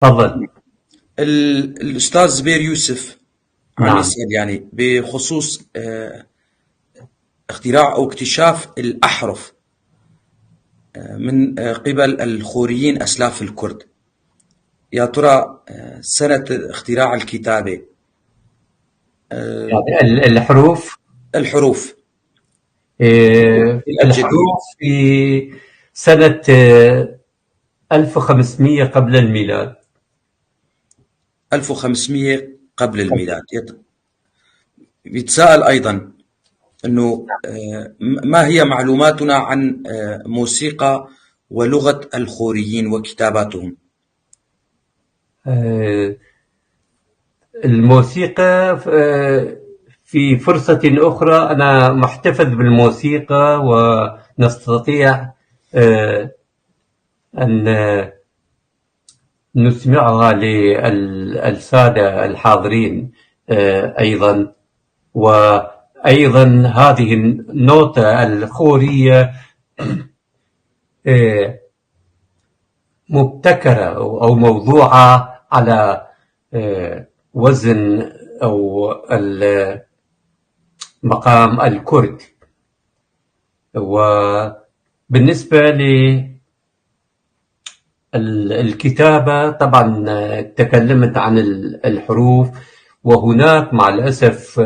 تفضل. الأستاذ زبير يوسف عم نعم. يسأل يعني بخصوص اختراع أو اكتشاف الأحرف من قبل الخوريين أسلاف الكرد. يا ترى سنة اختراع الكتابة، يعني الحروف. الحروف الأبجدية. الحروف في سنة 1500 قبل الميلاد. 1500 قبل الميلاد. يتساءل أيضا أنه ما هي معلوماتنا عن موسيقى ولغة الخوريين وكتاباتهم؟ آه، الموسيقى في فرصة أخرى أنا محتفظ بالموسيقى، ونستطيع أن نسمعها للسادة الحاضرين أيضا. وأيضا هذه النوتة الخورية آه، مبتكرة أو موضوعة على وزن أو مقام الكرد. وبالنسبة للكتابة طبعا تكلمت عن الحروف، وهناك مع الأسف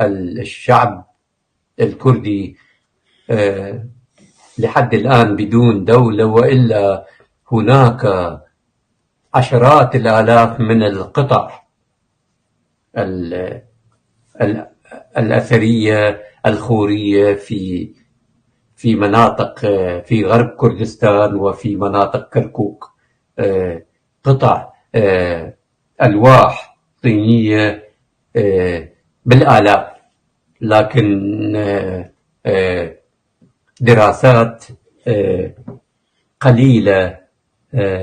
الشعب الكردي لحد الآن بدون دولة، وإلا هناك عشرات الآلاف من القطع الأثرية الخورية في مناطق في غرب كردستان وفي مناطق كركوك، قطع ألواح طينية بالآلاف. لكن دراسات قليلة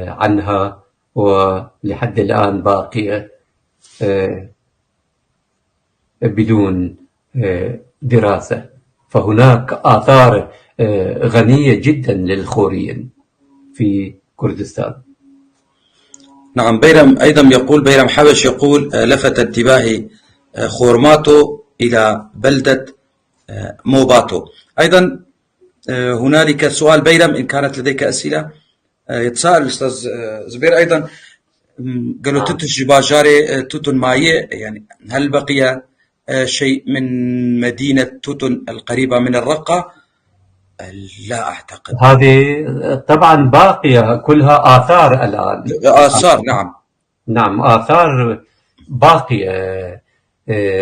عنها، ولحد الآن باقية بدون دراسة. فهناك آثار غنية جدا للخوريين في كردستان. نعم، بيرم حبش يقول لفت انتباهي خورماتو إلى بلدة موباتو. أيضا هنالك سؤال بيرم، إن كانت لديك أسئلة. يتساءل الأستاذ زبير أيضا، قالوا نعم. تتش جباجاري توتن ماية، يعني هل بقي شيء من مدينة توتن القريبة من الرقة؟ لا أعتقد. هذه طبعا باقية كلها آثار الآن. آثار، نعم. نعم، آثار باقية.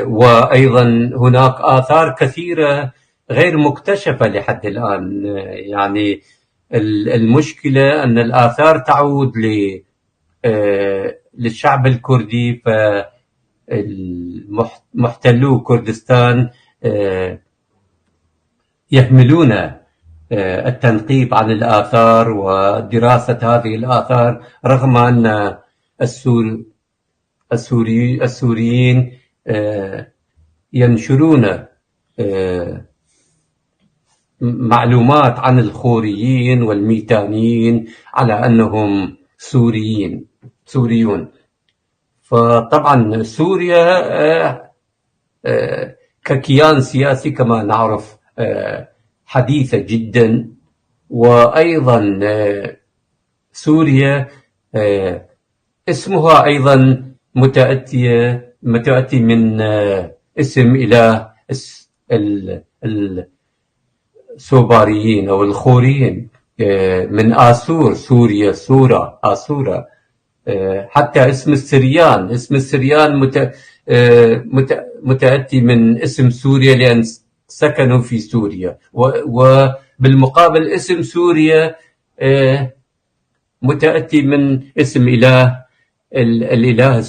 وأيضا هناك آثار كثيرة غير مكتشفة لحد الآن. يعني المشكلة أن الآثار تعود للشعب الكردي، فمحتلو كردستان يهملون التنقيب عن الآثار ودراسة هذه الآثار، رغم أن السوريين ينشرون معلومات عن الخوريين والميتانيين على أنهم سوريون. فطبعا سوريا ككيان سياسي كما نعرف حديثة جدا. وأيضا سوريا اسمها أيضا متأتي من اسم إله السوباريين أو الخوريين، من آسور، سوريا، سورة، آسورة. حتى اسم السريان متأتي من اسم سوريا، لأن سكنوا في سوريا. وبالمقابل اسم سوريا متأتي من اسم الإله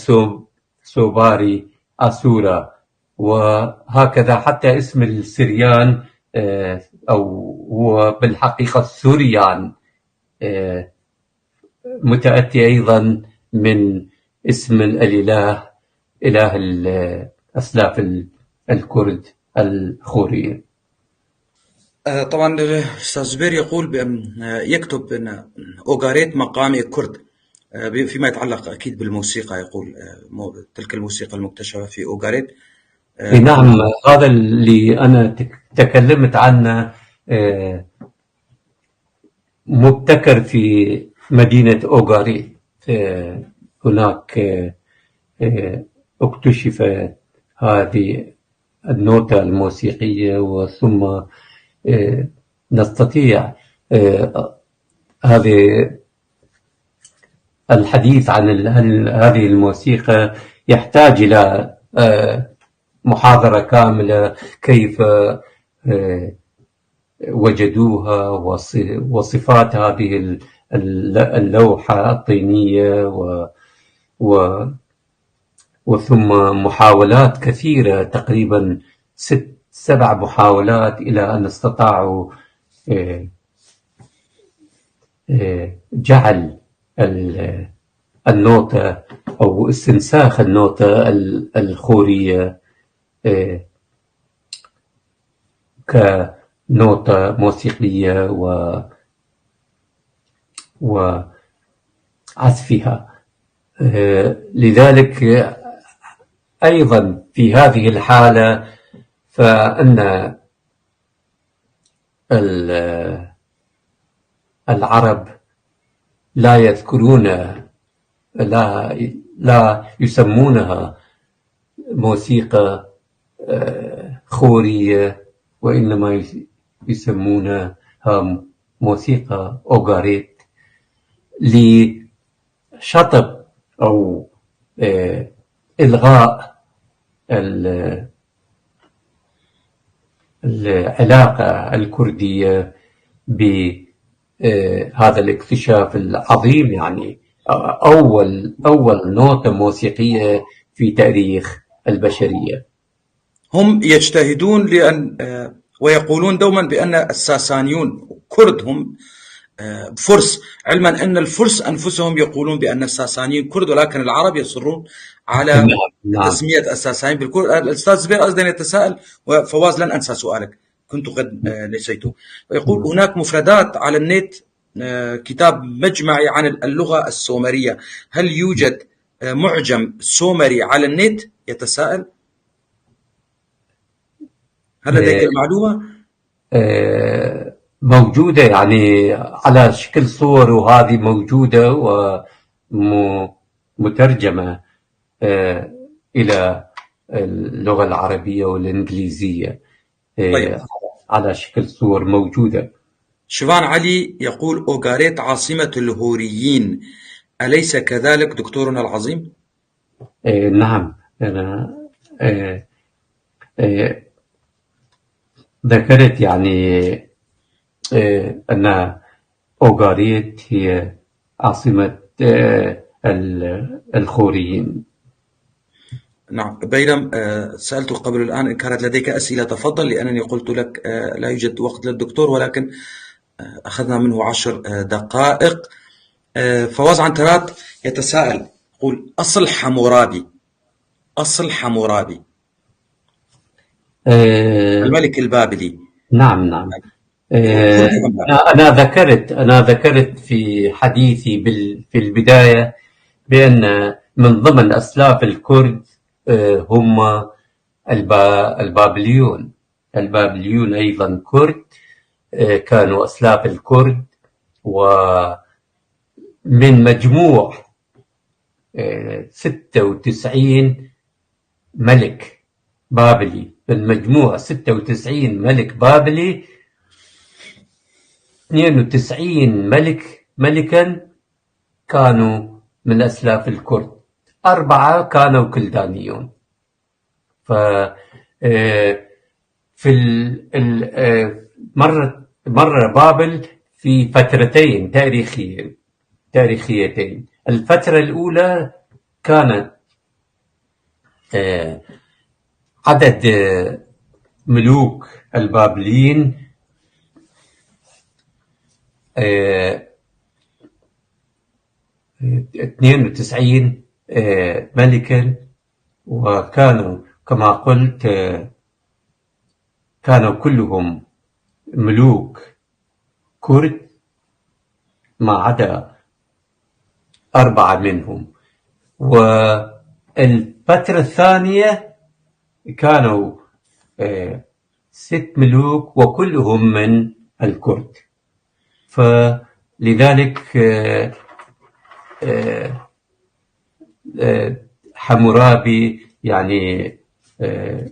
السوباري آسورا. وهكذا حتى اسم السريان أو هو بالحقيقة السوريان متأتي أيضا من اسم الإله، إله الأسلاف الكرد الخوريين. طبعا الأستاذ زبير يقول يكتب أن أوغاريت مقامي كرد فيما يتعلق أكيد بالموسيقى، يقول تلك الموسيقى المكتشفة في أوغاريت. نعم، هذا اللي أنا تكلمت عنه، مبتكر في مدينة أوغاريت. هناك اكتشفت هذه النوتة الموسيقية، وثم نستطيع هذه الحديث عن هذه الموسيقى يحتاج إلى محاضرة كاملة، كيف وجدوها، وصفات هذه اللوحة الطينية، وثم محاولات كثيرة، تقريبا 6-7 محاولات، إلى أن استطاعوا جعل النوتة أو استنساخ النوتة الخورية كنوتة موسيقية وعزفها. لذلك أيضا في هذه الحالة فإن العرب لا يذكرون، لا يسمونها موسيقى خورية، وإنما يسمونها موسيقى أوغاريت، لشطب أو إلغاء العلاقة الكردية بهذا الاكتشاف العظيم. يعني أول نوتة موسيقية في تاريخ البشرية. هم يجتهدون ويقولون دوما بأن الساسانيون كرد هم فرس، علما أن الفرس أنفسهم يقولون بأن الساسانيين كرد، ولكن العرب يصرون على تسمية الساسانيين بالكرد. الأستاذ زبير أيضا يتساءل، وفواز لن أنسى سؤالك، كنت قد نسيته. ويقول هناك مفردات على النت، كتاب مجمعي عن اللغة السومرية، هل يوجد معجم سومري على النت؟ يتساءل، هل لديك المعلومة؟ موجودة، يعني على شكل صور، وهذه موجودة ومترجمة إلى اللغة العربية والإنجليزية. طيب. على شكل صور موجودة. شوفان علي يقول أوغاريت عاصمة الهوريين، أليس كذلك دكتورنا العظيم؟ نعم، أنا ذكرت يعني أن أوغاريت هي عاصمة الخوريين. نعم. بينما سألت قبل الآن إن كانت لديك أسئلة تفضل، لأنني قلت لك لا يوجد وقت للدكتور، ولكن أخذنا منه 10 دقائق. فواز عنترات يتساءل، يقول أصل حمورابي الملك البابلي. نعم. أنا ذكرت في حديثي في البداية بأن من ضمن أسلاف الكرد هم البابليون أيضا كرد، كانوا أسلاف الكرد، ومن مجموع 96 ملك بابلي، من مجموع 96 ملك بابلي، 92 ملكا كانوا من أسلاف الكرد، 4 كانوا كلدانيون. في مر بابل في فترتين تاريخيتين. الفترة الأولى كانت عدد ملوك البابليين 92 ملكا، وكانوا كما قلت كانوا كلهم ملوك كرد، ما عدا 4 منهم. والفترة الثانية كانوا 6 ملوك وكلهم من الكرد. فلذلك حمورابي يعني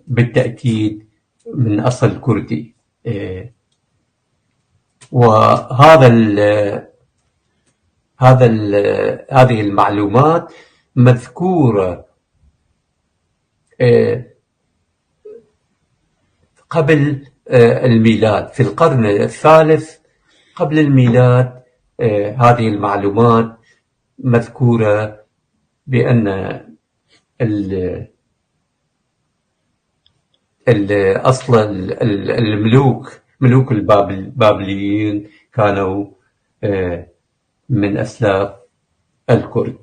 بالتأكيد من أصل كردي. هذه المعلومات مذكورة قبل الميلاد، في القرن الثالث قبل الميلاد. هذه المعلومات مذكورة بأن أصل ملوك البابليين كانوا من أسلاف الكرد.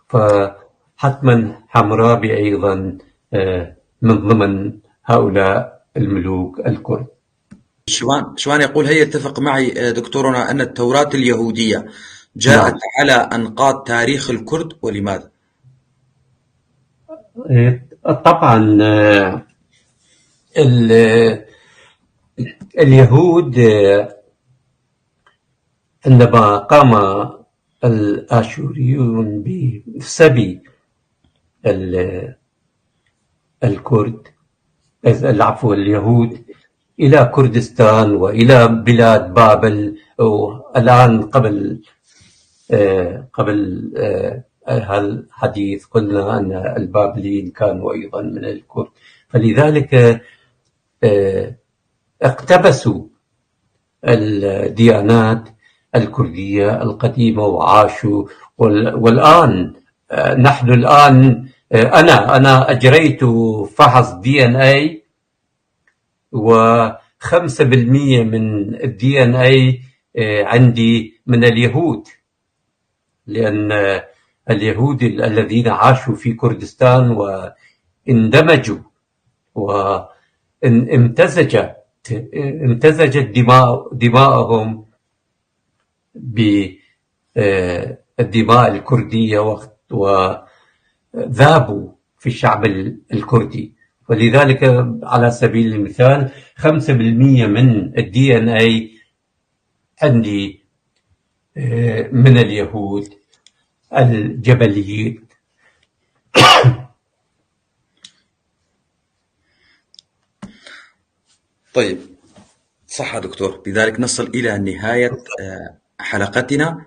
فحتما حمورابي أيضا من ضمن هؤلاء الملوك الكرد. شوان يقول: هل يتفق معي دكتورنا أن التوراة اليهودية جاءت على أنقاض تاريخ الكرد، ولماذا؟ طبعا اليهود عندما قام الآشوريون بسبي الكرد، اليهود إلى كردستان وإلى بلاد بابل، والآن قبل هذا الحديث قلنا أن البابليين كانوا أيضا من الكرد. فلذلك اقتبسوا الديانات الكردية القديمة وعاشوا. والآن نحن الآن أنا أجريت فحص DNA، و5% من الDNA عندي من اليهود، لأن اليهود الذين عاشوا في كردستان واندمجوا وامتزجت دماءهم بالدماء الكردية وذابوا في الشعب الكردي. ولذلك على سبيل المثال 5% من الDNA عندي من اليهود الجبليين. طيب، صح دكتور. بذلك نصل إلى نهاية حلقتنا.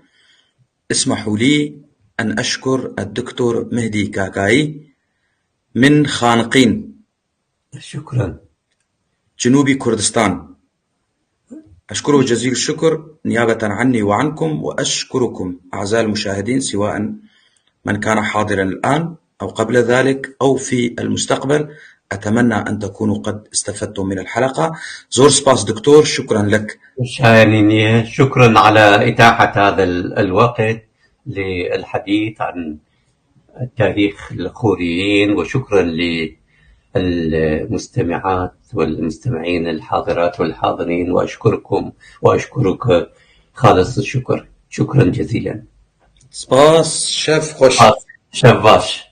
اسمحوا لي أن أشكر الدكتور مهدي كاكاي من خانقين، شكرا، جنوب كردستان. أشكره جزيل الشكر نيابة عني وعنكم، وأشكركم أعزائي المشاهدين، سواء من كان حاضرا الآن أو قبل ذلك أو في المستقبل. أتمنى أن تكونوا قد استفدتم من الحلقة. زور سباس دكتور، شكرا لك. شكرا على إتاحة هذا الوقت للحديث عن تاريخ الخوريين، وشكرا للمستمعات والمستمعين الحاضرات والحاضرين. وأشكركم وأشكرك خالص الشكر. شكرا جزيلا. سباس شاف خوش. شاف باش.